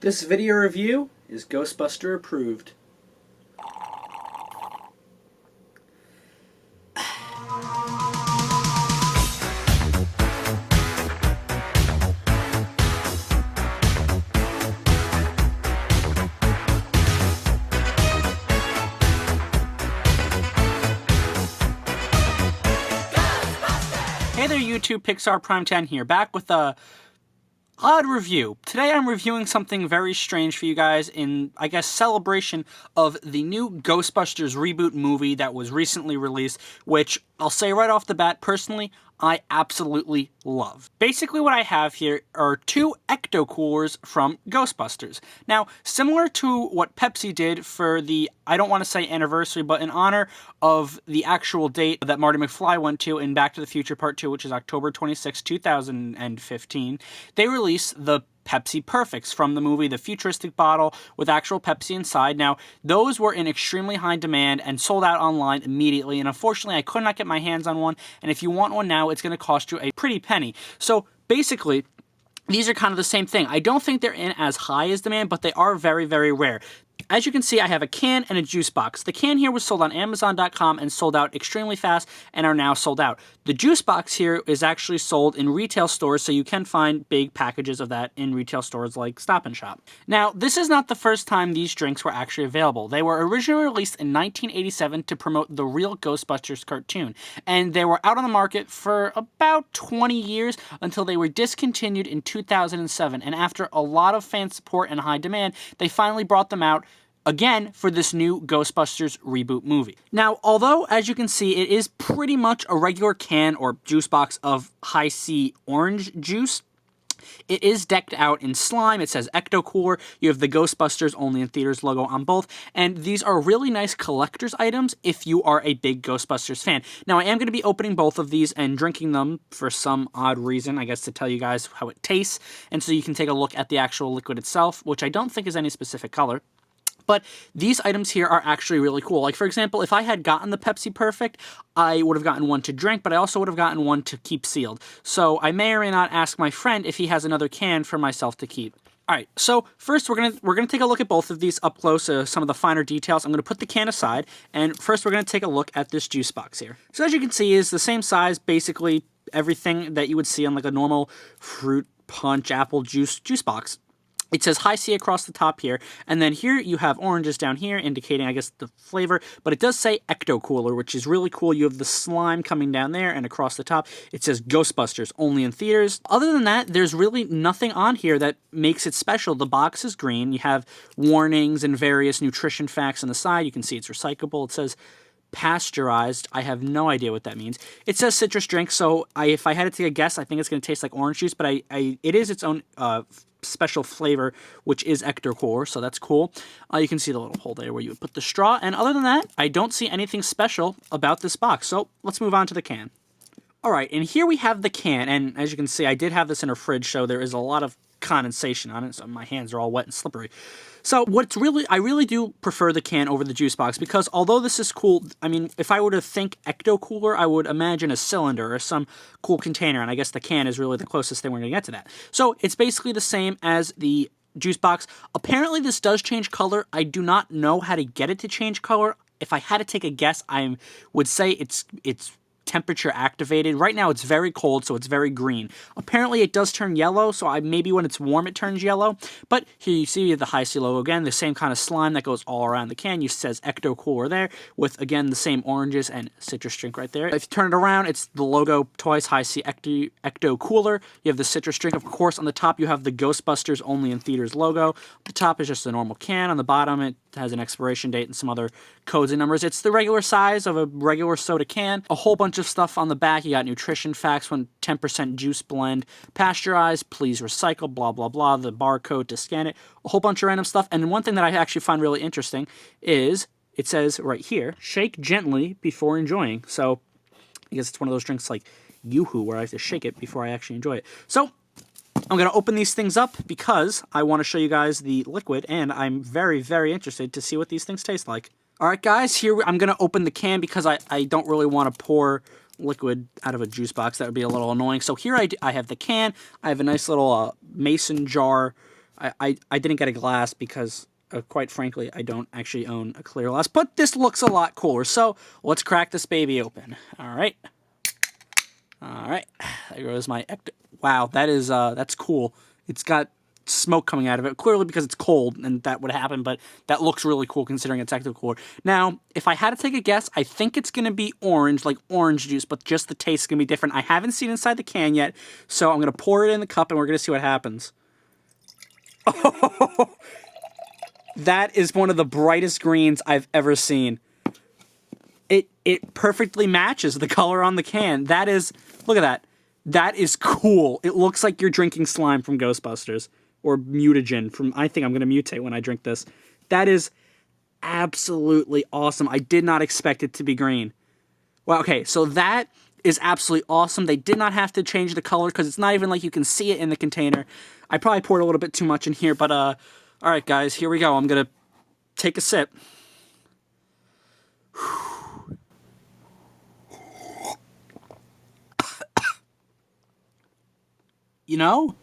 This video review is Ghostbuster approved. Hey there YouTube, Pixar Prime10 here, back with a odd review. Today I'm reviewing something very strange for you guys in, I guess, celebration of the new Ghostbusters reboot movie that was recently released, which I'll say right off the bat, personally, I absolutely love. Basically what I have here are two Ecto Coolers from Ghostbusters. Now, similar to what Pepsi did for the, I don't want to say anniversary, but in honor of the actual date that Marty McFly went to in Back to the Future Part 2, which is October 26, 2015, they released the Pepsi Perfects from the movie, the futuristic bottle with actual Pepsi inside. Now, those were in extremely high demand and sold out online immediately, and unfortunately, I could not get my hands on one, and if you want one now, it's going to cost you a pretty penny. So, basically, these are kind of the same thing. I don't think they're in as high as demand, but they are very, very rare. As you can see, I have a can and a juice box. The can here was sold on Amazon.com and sold out extremely fast and are now sold out. The juice box here is actually sold in retail stores, so you can find big packages of that in retail stores like Stop & Shop. Now, this is not the first time these drinks were actually available. They were originally released in 1987 to promote the real Ghostbusters cartoon, and they were out on the market for about 20 years until they were discontinued in 2007, and after a lot of fan support and high demand, they finally brought them out again for this new Ghostbusters reboot movie. Now, although, as you can see, it is pretty much a regular can or juice box of Hi-C orange juice, it is decked out in slime. It says Ecto Cooler. You have the Ghostbusters Only in Theaters logo on both, and these are really nice collector's items if you are a big Ghostbusters fan. Now, I am going to be opening both of these and drinking them for some odd reason, I guess to tell you guys how it tastes, and so you can take a look at the actual liquid itself, which I don't think is any specific color. But these items here are actually really cool. Like, for example, if I had gotten the Pepsi Perfect, I would have gotten one to drink, but I also would have gotten one to keep sealed. So I may or may not ask my friend if he has another can for myself to keep. All right, so first we're gonna take a look at both of these up close, some of the finer details. I'm gonna put the can aside, and first we're gonna take a look at this juice box here. So as you can see, is the same size, basically everything that you would see on like a normal fruit punch apple juice box. It says Hi-C across the top here, and then here you have oranges down here indicating, I guess, the flavor, but it does say Ecto Cooler, which is really cool. You have the slime coming down there, and across the top it says Ghostbusters Only in Theaters. Other than that, there's really nothing on here that makes it special. The box is green. You have warnings and various nutrition facts on the side. You can see it's recyclable. It says pasteurized. I have no idea what that means. It says citrus drink, so if I had to take a guess, I think it's going to taste like orange juice, but it is its own special flavor, which is Ecto Cooler, so that's cool. You can see the little hole there where you would put the straw, and other than that, I don't see anything special about this box, so let's move on to the can. Alright, and here we have the can, and as you can see, I did have this in a fridge, so there is a lot of condensation on it, so my hands are all wet and slippery. So I really do prefer the can over the juice box, because although this is cool, I mean, if I were to think Ecto Cooler, I would imagine a cylinder or some cool container, and I guess the can is really the closest thing we're going to get to that. So it's basically the same as the juice box. Apparently this does change color. I do not know how to get it to change color. If I had to take a guess, I would say it's temperature activated. Right now it's very cold, so it's very green. Apparently it does turn yellow, so maybe when it's warm it turns yellow. But here you see the Hi-C logo again, the same kind of slime that goes all around the can. You says Ecto Cooler there, with again the same oranges and citrus drink right there. If you turn it around, it's the logo twice, Hi-C Ecto Cooler. You have the citrus drink. Of course, on the top you have the Ghostbusters Only in Theaters logo. The top is just a normal can. On the bottom it has an expiration date and some other codes and numbers. It's the regular size of a regular soda can. A whole bunch of stuff on the back. You got nutrition facts, 10% juice blend, pasteurized, please recycle, blah, blah, blah, the barcode to scan it, a whole bunch of random stuff. And one thing that I actually find really interesting is it says right here, shake gently before enjoying. So I guess it's one of those drinks like Yoo-Hoo where I have to shake it before I actually enjoy it. So I'm going to open these things up because I want to show you guys the liquid, and I'm very, very interested to see what these things taste like. Alright guys, here I'm going to open the can because I don't really want to pour liquid out of a juice box. That would be a little annoying. So here I have the can. I have a nice little mason jar I didn't get a glass because, quite frankly, I don't actually own a clear glass. But this looks a lot cooler. So let's crack this baby open. All right. All right. There goes my Ecto. Wow, that's cool. It's got smoke coming out of it, clearly because it's cold, and that would happen, but that looks really cool considering it's Ecto Cooler. Now, if I had to take a guess, I think it's going to be orange, like orange juice, but just the taste is going to be different. I haven't seen inside the can yet, so I'm going to pour it in the cup, and we're going to see what happens. Oh, that is one of the brightest greens I've ever seen. It perfectly matches the color on the can. That is, look at that. That is cool. It looks like you're drinking slime from Ghostbusters. Or mutagen from, I think I'm going to mutate when I drink this. That is absolutely awesome. I did not expect it to be green. Well, okay, so that is absolutely awesome. They did not have to change the color because it's not even like you can see it in the container. I probably poured a little bit too much in here, but all right, guys, here we go. I'm going to take a sip. You know,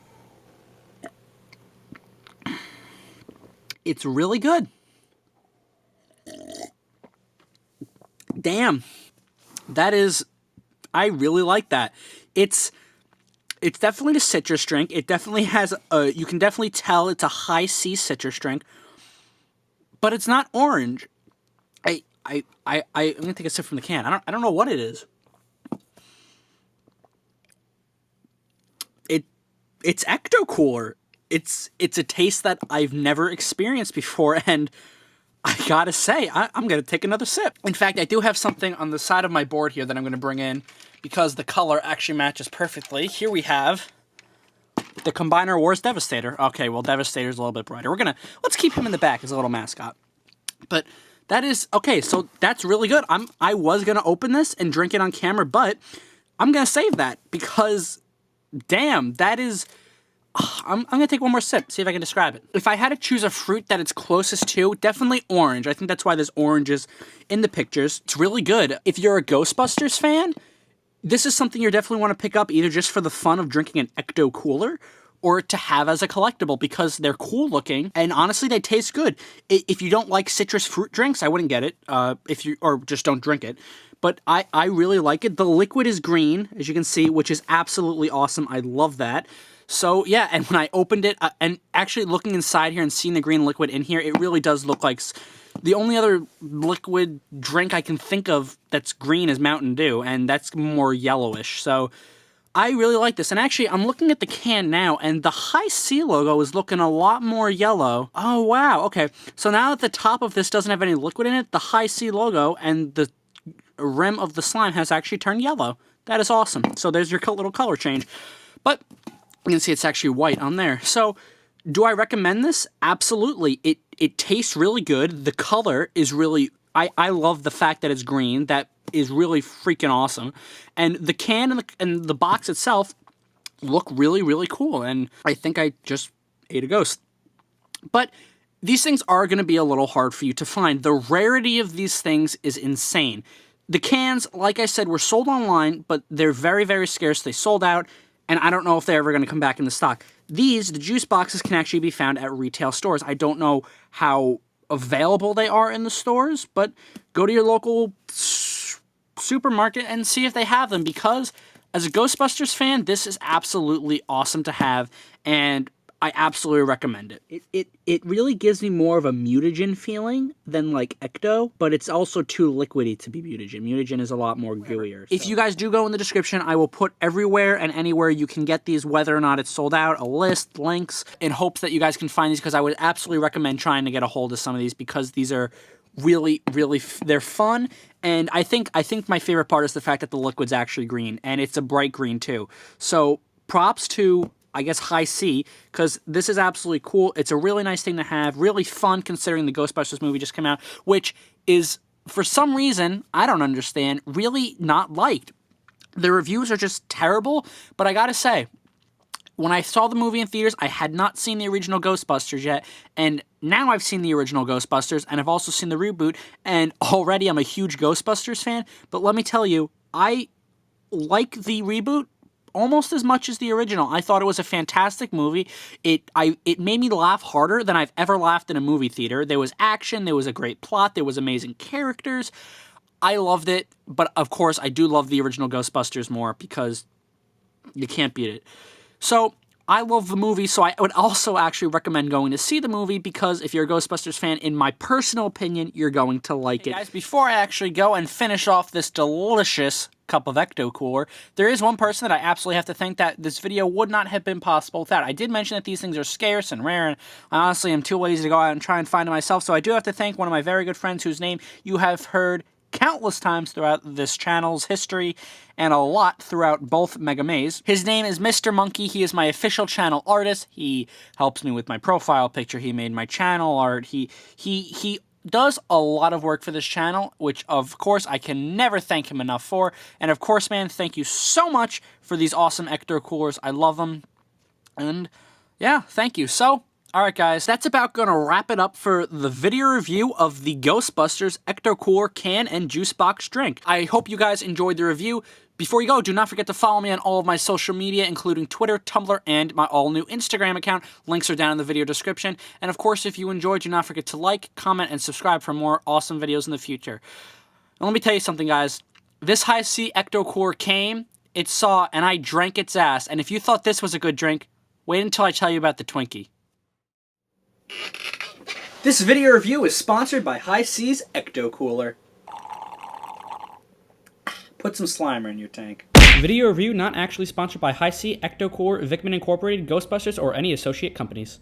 it's really good. Damn. That is, I really like that. It's definitely a citrus drink. It definitely has you can definitely tell it's a Hi-C citrus drink. But it's not orange. I'm gonna take a sip from the can. I don't know what it is. It's Ecto Cooler. It's a taste that I've never experienced before, and I gotta say, I'm gonna take another sip. In fact, I do have something on the side of my board here that I'm gonna bring in because the color actually matches perfectly. Here we have the Combiner Wars Devastator. Okay, well, Devastator's a little bit brighter. Let's keep him in the back as a little mascot. But that is, okay, so that's really good. I was gonna open this and drink it on camera, but I'm gonna save that because, damn, that is... I'm going to take one more sip, see if I can describe it. If I had to choose a fruit that it's closest to, definitely orange. I think that's why there's oranges in the pictures. It's really good. If you're a Ghostbusters fan, this is something you definitely want to pick up either just for the fun of drinking an Ecto Cooler or to have as a collectible because they're cool looking and honestly they taste good. If you don't like citrus fruit drinks, I wouldn't get it. Or just don't drink it. But I really like it. The liquid is green, as you can see, which is absolutely awesome. I love that. So, yeah, and when I opened it, and actually looking inside here and seeing the green liquid in here, it really does look like... The only other liquid drink I can think of that's green is Mountain Dew, and that's more yellowish. So, I really like this. And actually, I'm looking at the can now, and the Hi-C logo is looking a lot more yellow. Oh, wow, okay. So now that the top of this doesn't have any liquid in it, the Hi-C logo and the rim of the slime has actually turned yellow. That is awesome. So, there's your little color change. But... you can see it's actually white on there. So, do I recommend this? Absolutely. It tastes really good. The color is really... I love the fact that it's green. That is really freaking awesome. And the can and the box itself look really, really cool. And I think I just ate a ghost. But these things are going to be a little hard for you to find. The rarity of these things is insane. The cans, like I said, were sold online, but they're very, very scarce. They sold out. And I don't know if they're ever going to come back into stock. These, the juice boxes, can actually be found at retail stores. I don't know how available they are in the stores, but go to your local supermarket and see if they have them, because as a Ghostbusters fan, this is absolutely awesome to have, and I absolutely recommend it. It really gives me more of a mutagen feeling than like Ecto, but it's also too liquidy to be mutagen. Mutagen is a lot more gooier. So. If you guys do go in the description, I will put everywhere and anywhere you can get these, whether or not it's sold out, a list, links, in hopes that you guys can find these, because I would absolutely recommend trying to get a hold of some of these, because these are really, really, they're fun. And I think my favorite part is the fact that the liquid's actually green, and it's a bright green too. So props to, I guess, Hi-C, because this is absolutely cool. It's a really nice thing to have, really fun considering the Ghostbusters movie just came out, which is, for some reason, I don't understand, really not liked. The reviews are just terrible, but I gotta say, when I saw the movie in theaters, I had not seen the original Ghostbusters yet, and now I've seen the original Ghostbusters, and I've also seen the reboot, and already I'm a huge Ghostbusters fan, but let me tell you, I like the reboot almost as much as the original. I thought it was a fantastic movie. It made me laugh harder than I've ever laughed in a movie theater. There was action, there was a great plot, there was amazing characters. I loved it, but of course I do love the original Ghostbusters more because you can't beat it. So I love the movie, so I would also actually recommend going to see the movie because if you're a Ghostbusters fan, in my personal opinion, you're going to like it. Guys, before I actually go and finish off this delicious cup of Ecto Cooler, there is one person that I absolutely have to thank that this video would not have been possible without. I did mention that these things are scarce and rare, and I honestly am too lazy to go out and try and find it myself, so I do have to thank one of my very good friends whose name you have heard countless times throughout this channel's history and a lot throughout both Mega Maze. His name is Mr. Monkey. He is my official channel artist. He helps me with my profile picture. He made my channel art. He does a lot of work for this channel, which of course I can never thank him enough for. And of course, man, thank you so much for these awesome Ecto Coolers. I love them. And yeah, thank you. So, alright guys, that's about gonna wrap it up for the video review of the Ghostbusters Ecto Cooler can and juice box drink. I hope you guys enjoyed the review. Before you go, do not forget to follow me on all of my social media, including Twitter, Tumblr, and my all-new Instagram account. Links are down in the video description. And of course, if you enjoyed, do not forget to like, comment, and subscribe for more awesome videos in the future. And let me tell you something, guys. This Hi-C Ecto Cooler came, it saw, and I drank its ass. And if you thought this was a good drink, wait until I tell you about the Twinkie. This video review is sponsored by Hi-C's Ecto Cooler. Put some Slimer in your tank. Video review not actually sponsored by Hi-C Ecto Cooler, Vickman Incorporated, Ghostbusters, or any associate companies.